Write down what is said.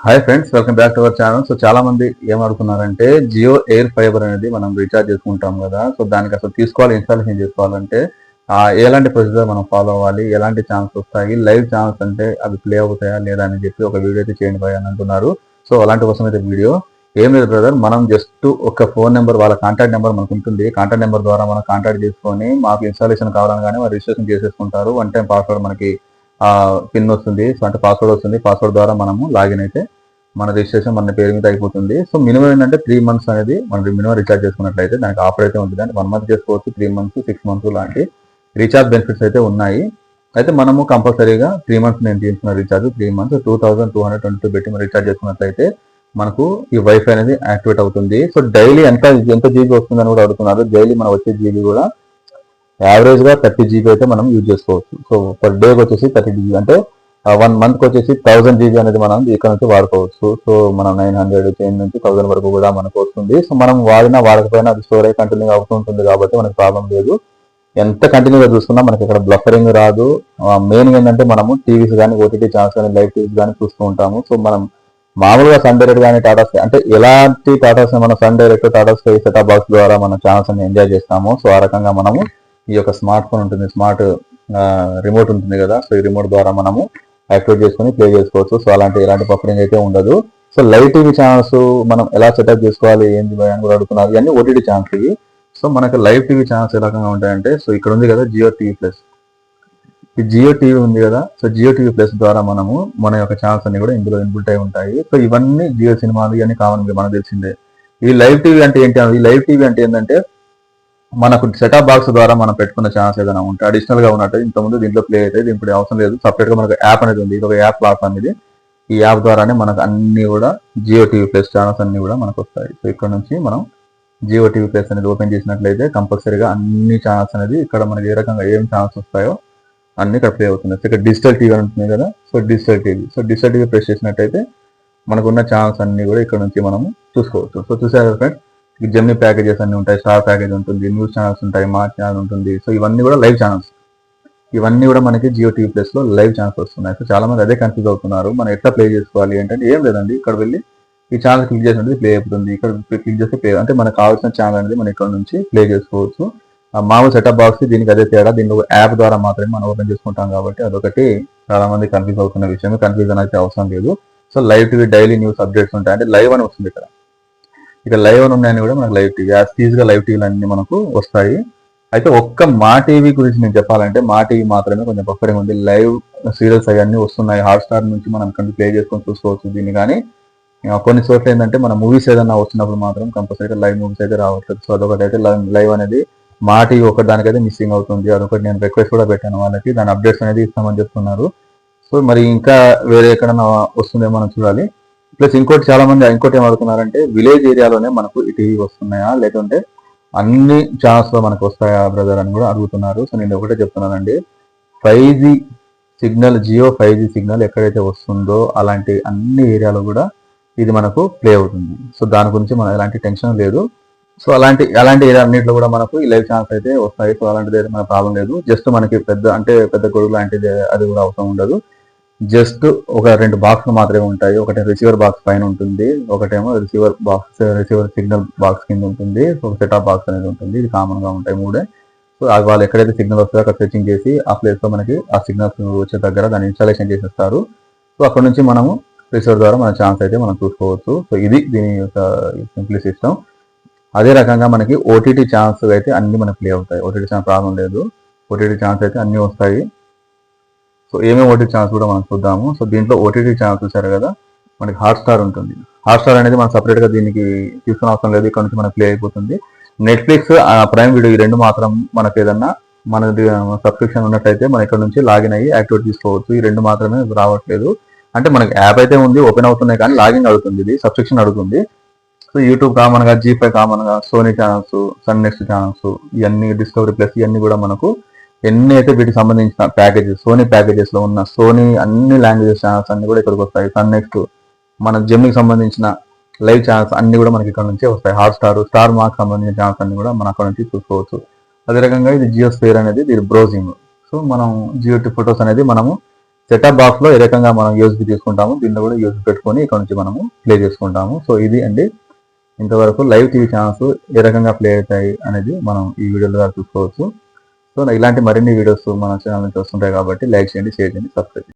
Hi friends, welcome back to our channel. So చాలా మంది ఏమడుగుతున్నారంటే Jio air fibre అనేది మనం రీఛార్జ్ చేసుకుంటాం కదా. సో దానికి అసలు తీసుకోవాలి, ఇన్స్టాలేషన్ చేసుకోవాలంటే ఎలాంటి ప్రొసీజర్ మనం ఫాలో అవ్వాలి, ఎలాంటి ఛాన్స్ వస్తాయి, లైవ్ ఛాన్స్ అంటే అవి ప్లే అవుతాయా లేదా అని చెప్పి ఒక వీడియో అయితే చేయండి భయ్ అని అంటున్నారు. సో అలాంటి కోసం అయితే వీడియో ఏం లేదు బ్రదర్, మనం జస్ట్ ఒక ఫోన్ నెంబర్, వాళ్ళ కాంటాక్ట్ నెంబర్ మనకు ఉంటుంది. కాంటాక్ట్ నెంబర్ ద్వారా మనం కాంటాక్ట్ చేసుకొని మాకు ఇన్స్టాలేషన్ కావాలని కానీ వాళ్ళు రిజిస్ట్రేషన్ చేసేసుకుంటారు. వన్ టైం పాస్వర్డ్ మనకి పిన్ వస్తుంది, సో అంటే పాస్వర్డ్ వస్తుంది. పాస్వర్డ్ ద్వారా మనము లాగిన్ అయితే మన రిజిస్ట్రేషన్ మన పేరు మీద అయిపోతుంది. సో మినిమం ఏంటంటే 3 months అనేది మనం మినిమం రీఛార్జ్ చేసుకున్నట్లయితే దానికి ఆఫర్ అయితే ఉంటుంది. అంటే 1 month చేసుకోవచ్చు, 3 months, 6 months లాంటి రీఛార్జ్ బెనిఫిట్స్ అయితే ఉన్నాయి. అయితే మనము కంపల్సరీగా 3 months నేను తీసుకున్న రీఛార్జ్ 3 months 2222 పెట్టి రీఛార్జ్ చేసుకున్నట్లయితే మనకు ఈ వైఫై అనేది యాక్టివేట్ అవుతుంది. సో డైలీ ఎంత జీబీ వస్తుందని కూడా అడుగుతున్నారు. డైలీ మనం వచ్చే జీబీ కూడా యావరేజ్ గా 30 GB అయితే మనం యూజ్ చేసుకోవచ్చు. సో పర్ డేకి వచ్చేసి 30 GB అంటే 1 month వచ్చేసి 1000 GB అనేది మనం ఇక్కడ నుంచి వాడుకోవచ్చు. సో మనం 900 చేంజ్ నుంచి 1000 వరకు కూడా మనకు వస్తుంది. సో మనం వాడకపోయినా అది స్టోరేజ్ కంటిన్యూగా అవుతుంటుంది కాబట్టి మనకు ప్రాబ్లం లేదు. ఎంత కంటిన్యూగా చూసుకున్నా మనకి ఇక్కడ బ్లఫరింగ్ రాదు. మెయిన్ ఏంటంటే మనము టీవీస్ కానీ, ఓటీటీ ఛానల్స్ కానీ, లైవ్ టీవీస్ కానీ చూస్తూ ఉంటాము. సో మనం మామూలుగా సన్ డైరెక్ట్ కానీ, టాటా స్కై అంటే ఎలాంటి టాటాస్ మన Sun Direct, Tata Sky setup box ద్వారా మన ఛానల్స్ అన్ని ఎంజాయ్ చేస్తాము. సో ఆ రకంగా మనము ఈ యొక్క స్మార్ట్ ఫోన్ ఉంటుంది, స్మార్ట్ రిమోట్ ఉంటుంది కదా. సో ఈ రిమోట్ ద్వారా మనము యాక్టివేట్ చేసుకొని ప్లే చేసుకోవచ్చు. సో ఎలాంటి బఫరింగ్ అయితే ఉండదు. సో లైవ్ టీవీ ఛానల్స్ మనం ఎలా సెటప్ చేసుకోవాలి ఏంది అని కూడా అడుగుతున్నారు. ఇవన్నీ ఓటీటీ ఛానల్స్ ఇవి. సో మనకి లైవ్ టీవీ ఛానల్స్ ఏ రకంగా ఉంటాయంటే, సో ఇక్కడ ఉంది కదా జియో టీవీ ప్లస్, ఈ జియో టీవీ ఉంది కదా. సో జియో టీవీ ప్లస్ ద్వారా మనము మన యొక్క ఛానల్స్ అన్ని కూడా ఇందులో ఇన్బుల్ట్ అయి ఉంటాయి. సో ఇవన్నీ జియో సినిమాలు ఇవన్నీ కామన్ మనకు తెలిసిందే. ఈ లైవ్ టీవీ అంటే ఏంటి? ఈ లైవ్ టీవీ అంటే ఏంటంటే మనకు సెటప్ బాక్స్ ద్వారా మనం పెట్టుకున్న ఛాన్స్ ఏదైనా ఉంటే అడిషనల్ గా ఉన్నట్టు ఇంతకుముందు దీంట్లో ప్లే అయితే దీనికి అవసరం లేదు. సపరేట్ గా మనకు యాప్ అనేది ఉంది. ఇది ఒక యాప్ ప్లాట్ఫామ్ ఇది. ఈ యాప్ ద్వారానే మనకు అన్ని కూడా జియో టీవీ ప్లస్ ఛానల్స్ అన్ని కూడా మనకు వస్తాయి. సో ఇక్కడ నుంచి మనం జియో టీవీ ప్లస్ అనేది ఓపెన్ చేసినట్లయితే కంపల్సరీగా అన్ని ఛానల్స్ అనేది ఇక్కడ మనకి ఏ రకంగా ఏం ఛానల్స్ వస్తాయో అన్ని ఇక్కడ ప్లే అవుతుంది. సో ఇక్కడ డిజిటల్ టీవీ ఉంటుంది కదా. సో డిజిటల్ టీవీ ప్రెస్ చేసినట్టయితే మనకున్న ఛానల్స్ అన్ని కూడా ఇక్కడ నుంచి మనము చూసుకోవచ్చు. సో చూసారు ఫ్రెండ్స్, జెమినీ ప్యాకేజెస్ అన్ని ఉంటాయి, స్టార్ ప్యాకేజ్ ఉంటుంది, న్యూస్ ఛానల్స్ ఉంటాయి, మా ఛానల్ ఉంటుంది. సో ఇవన్నీ కూడా లైవ్ ఛానల్స్. ఇవన్నీ కూడా మనకి జియో టీవీ ప్లస్ లో లైవ్ ఛానల్స్ వస్తున్నాయి. సో చాలా మంది అదే కన్ఫ్యూజ్ అవుతున్నారు. మనం ఎట్లా ప్లే చేసుకోవాలి ఏంటంటే ఏం లేదండి, ఇక్కడ వెళ్ళి ఈ ఛానల్ క్లిక్ చేసినట్టు ప్లే అయిపోతుంది. ఇక్కడ క్లిక్ చేస్తే ప్లే అంటే మనకు కావాల్సిన ఛానల్ అనేది మనం ఇక్కడ నుంచి ప్లే చేసుకోవచ్చు. మామూలు సెటప్ బాక్స్ దీనికి అదే తేడా. దీనిలో యాప్ ద్వారా మాత్రమే మనం ఓపెన్ చేసుకుంటాం కాబట్టి అదొకటి చాలా మంది కన్ఫ్యూజ్ అవుతున్న విషయం. కన్ఫ్యూజన్ అయితే అవసరం లేదు. So live TV daily news updates ఉంటాయి. అంటే లైవ్ అని వస్తుంది ఇక్కడ లైవ్ అని ఉన్నాయని కూడా మనకు లైవ్ టీవీ యాజ్ లైవ్ టీవీలు అన్ని మనకు వస్తాయి. అయితే ఒక్క మా టీవీ గురించి నేను చెప్పాలంటే మా టీవీ మాత్రమే కొంచెం బఫరింగ్ ఉంది. లైవ్ సీరియల్స్ అవన్నీ వస్తున్నాయి. హాట్స్టార్ నుంచి మనం ఇక్కడ ప్లే చేసుకొని చూసుకోవచ్చు దీన్ని. కానీ కొన్ని చోట్ల ఏంటంటే మన మూవీస్ ఏదైనా వచ్చినప్పుడు మాత్రం కంపల్సరీగా లైవ్ మూవీస్ అయితే రావట్లేదు. సో అదొకటి అయితే లైవ్ అనేది మా టీవీ ఒకటి దానికైతే మిస్సింగ్ అవుతుంది. అదొకటి నేను రిక్వెస్ట్ కూడా పెట్టాను వాళ్ళకి. దాని అప్డేట్స్ అనేది ఇస్తామని చెప్తున్నారు. సో మరి ఇంకా వేరే ఎక్కడన్నా వస్తుందేమో మనం చూడాలి. ప్లస్ ఇంకోటి ఏం అడుగుతున్నారంటే విలేజ్ ఏరియాలోనే మనకు ఈ టీవీ వస్తున్నాయా లేకుంటే అన్ని ఛానల్స్ లో మనకు వస్తాయా బ్రదర్ అని కూడా అడుగుతున్నారు. సో నేను ఒకటే చెప్తున్నానండి, 5G signal, Jio 5G signal ఎక్కడైతే వస్తుందో అలాంటి అన్ని ఏరియాలో కూడా ఇది మనకు ప్లే అవుతుంది. సో దాని గురించి మనం ఎలాంటి టెన్షన్ లేదు. సో అలాంటి ఏరియా అన్నింటిలో కూడా మనకు ఈ లైవ్ ఛానల్స్ అయితే వస్తాయి. సో అలాంటిది అయితే మనకు ప్రాబ్లం లేదు. జస్ట్ మనకి పెద్ద గొడుగు లాంటిది అది కూడా అవసరం ఉండదు. జస్ట్ ఒక 2 బాక్స్లు మాత్రమే ఉంటాయి. ఒకటి రిసీవర్ బాక్స్ పైన ఉంటుంది, ఒకటేమో రిసీవర్ సిగ్నల్ బాక్స్ కింద ఉంటుంది. ఒక సెటాప్ బాక్స్ అనేది ఉంటుంది. ఇది కామన్ గా ఉంటాయి 3. సో వాళ్ళు ఎక్కడైతే సిగ్నల్ వస్తుందో అక్కడ సెర్చింగ్ చేసి ఆ ప్లేస్ లో మనకి ఆ సిగ్నల్స్ వచ్చే దగ్గర దాన్ని ఇన్స్టాలేషన్ చేసేస్తారు. సో అక్కడ నుంచి మనము రిసీవర్ ద్వారా మన ఛాన్స్ అయితే మనం చూసుకోవచ్చు. సో ఇది దీని యొక్క సింప్లీ సిస్టమ్. అదే రకంగా మనకి ఓటీటీ ఛాన్స్ అయితే అన్ని మనకి ప్లే అవుతాయి. ఓటీటీ ఛాన్స్ ప్రాబ్లం లేదు. ఓటీటీ ఛాన్స్ అయితే అన్ని వస్తాయి. సో ఏమేమి ఓటీటీ ఛానల్స్ కూడా మనం చూద్దాము. సో దీంట్లో ఓటీటీ ఛానల్ చూసారు కదా, మనకి హాట్స్టార్ ఉంటుంది. హాట్స్టార్ అనేది మనం సపరేట్ గా దీనికి తీసుకునే అవసరం లేదు. ఇక్కడ నుంచి మనకి ప్లే అయిపోతుంది. నెట్ఫ్లిక్స్, ప్రైమ్ వీడియో ఈ 2 మాత్రం మనకి ఏదన్నా మన సబ్స్క్రిప్షన్ ఉన్నట్టయితే మనం ఇక్కడ నుంచి లాగిన్ అయ్యి యాక్టివేట్ తీసుకోవచ్చు. ఈ 2 మాత్రమే రావట్లేదు. అంటే మనకి యాప్ అయితే ఉంది, ఓపెన్ అవుతున్నాయి, కానీ లాగిన్ అడుగుతుంది, ఇది సబ్స్క్రిప్షన్ అడుగుతుంది. సో యూట్యూబ్ కామన్ గా, జీ5 కామన్ గా, Sony channels, Sun Next channels, ఇవన్నీ డిస్కవరీ ప్లస్ ఇవన్నీ కూడా మనకు ఎన్ని అయితే వీటికి సంబంధించిన ప్యాకేజెస్, సోనీ ప్యాకేజెస్ లో ఉన్న సోనీ అన్ని లాంగ్వేజెస్ ఛానల్స్ అన్ని కూడా ఇక్కడికి వస్తాయి. సన్ నెక్స్ట్ మన జెమినికి సంబంధించిన లైవ్ ఛానల్స్ అన్ని కూడా మనకి ఇక్కడ నుంచి వస్తాయి. స్టార్ మార్క్ సంబంధించిన ఛానల్స్ అన్ని కూడా మనం అక్కడ నుంచి చూసుకోవచ్చు. అదే రకంగా ఇది జియో స్పేర్ అనేది దీని బ్రౌజింగ్. సో మనం జియో ఫొటోస్ అనేది మనము సెటప్ బాక్స్ లో ఏ రకంగా మనం యూఎస్బి తీసుకుంటాము, దీనిలో కూడా యూఎస్బి పెట్టుకొని ఇక్కడ నుంచి మనము ప్లే చేసుకుంటాము. సో ఇది అండి ఇంతవరకు లైవ్ టీవీ ఛానల్స్ ఏ రకంగా ప్లే అవుతాయి అనేది మనం ఈ వీడియోలో ద్వారా చూసుకోవచ్చు. సో ఇలాంటి మరిన్ని వీడియోస్ మన ఛానల్ నుంచి వస్తుంటాయి కాబట్టి లైక్ చేయండి, షేర్ చేయండి, సబ్స్క్రైబ్ చేయండి.